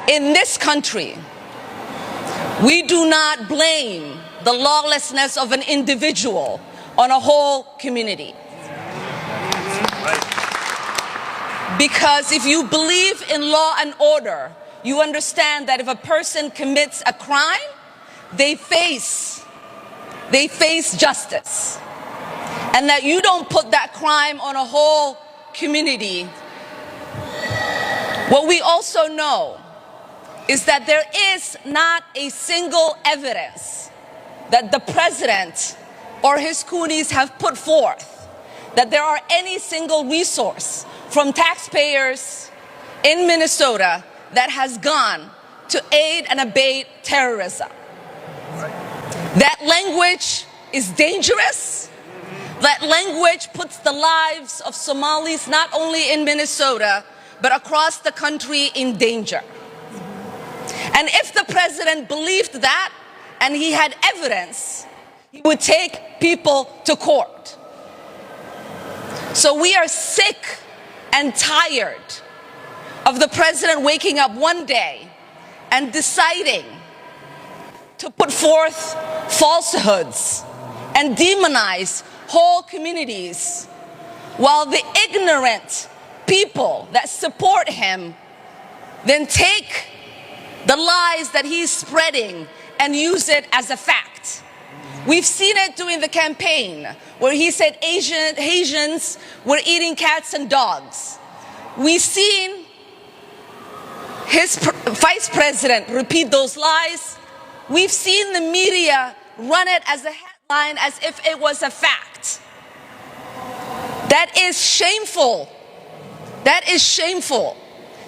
In this country, we do not blame the lawlessness of an individual on a whole community. Because if you believe in law and order, you understand that if a person commits a crime, they face justice. And that you don't put that crime on a whole community. What we also know is that there is not a single evidence that the president or his coonies have put forth that there are any single resource from taxpayers in Minnesota that has gone to aid and abet terrorism. That language is dangerous. That language puts the lives of Somalis not only in Minnesota, but across the country in danger. And if the president believed that, and he had evidence, he would take people to court. So we are sick and tired of the president waking up one day and deciding to put forth falsehoods and demonize whole communities, while the ignorant people that support him then take the lies that he's spreading and use it as a fact. We've seen it during the campaign where he said Asians were eating cats and dogs. We've seen his vice president repeat those lies. We've seen the media run it as a headline as if it was a fact. That is shameful. That is shameful.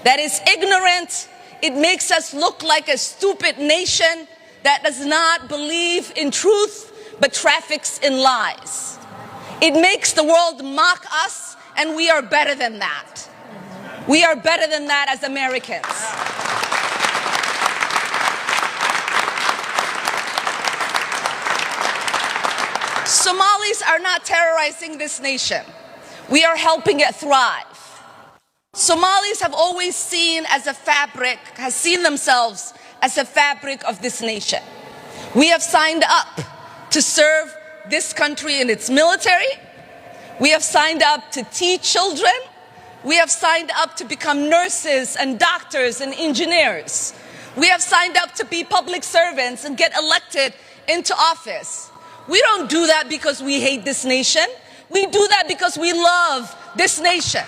That is ignorant. It makes us look like a stupid nation that does not believe in truth but traffics in lies. It makes the world mock us, and we are better than that. We are better than that as Americans. Somalis are not terrorizing this nation. We are helping it thrive. Somalis have always seen themselves as a fabric of this nation. We have signed up to serve this country in its military. We have signed up to teach children. We have signed up to become nurses and doctors and engineers. We have signed up to be public servants and get elected into office. We don't do that because we hate this nation. We do that because we love this nation.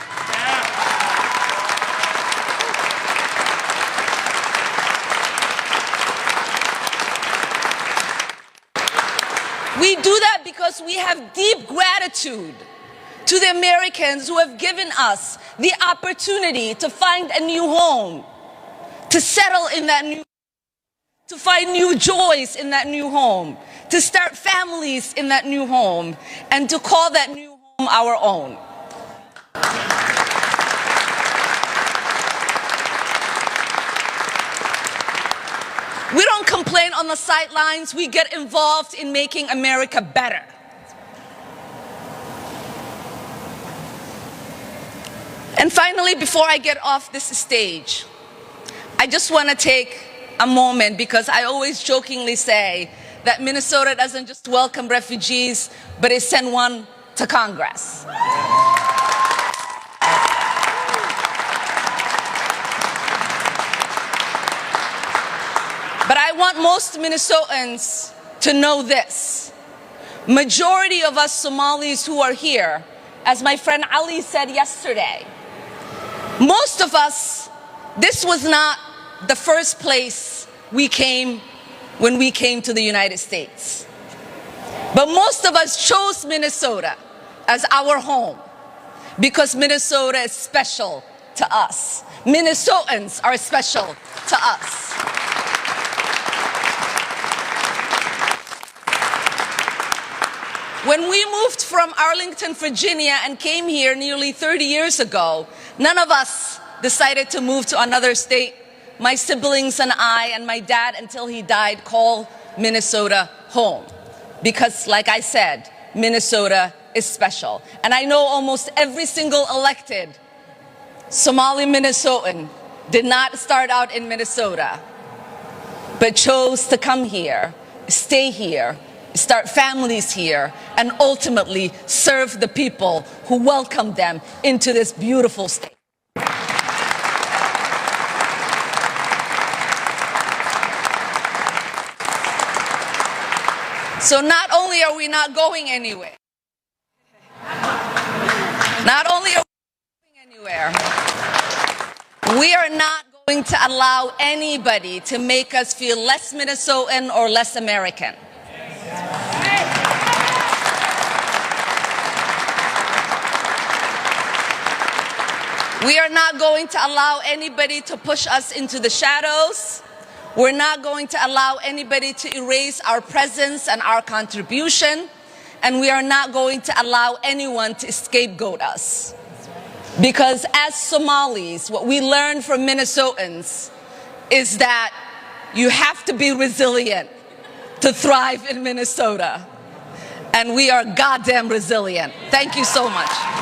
We do that because we have deep gratitude to the Americans who have given us the opportunity to find a new home, to settle in that new home, to find new joys in that new home, to start families in that new home, and to call that new home our own. We don't complain on the sidelines. We get involved in making America better. And finally, before I get off this stage, I just want to take a moment, because I always jokingly say that Minnesota doesn't just welcome refugees, but it sent one to Congress. But I want most Minnesotans to know this. Majority of us Somalis who are here, as my friend Ali said yesterday, most of us, this was not the first place we came when we came to the United States. But most of us chose Minnesota as our home because Minnesota is special to us. Minnesotans are special to us. When we moved from Arlington, Virginia and came here nearly 30 years ago, none of us decided to move to another state. My siblings and I and my dad, until he died, called Minnesota home. Because, like I said, Minnesota is special. And I know almost every single elected Somali Minnesotan did not start out in Minnesota, but chose to come here, stay here, start families here, and ultimately serve the people who welcomed them into this beautiful state. So not only are we not going anywhere, we are not going to allow anybody to make us feel less Minnesotan or less American. We are not going to allow anybody to push us into the shadows. We're not going to allow anybody to erase our presence and our contribution. And we are not going to allow anyone to scapegoat us. Because as Somalis, what we learned from Minnesotans is that you have to be resilient to thrive in Minnesota. And we are goddamn resilient. Thank you so much.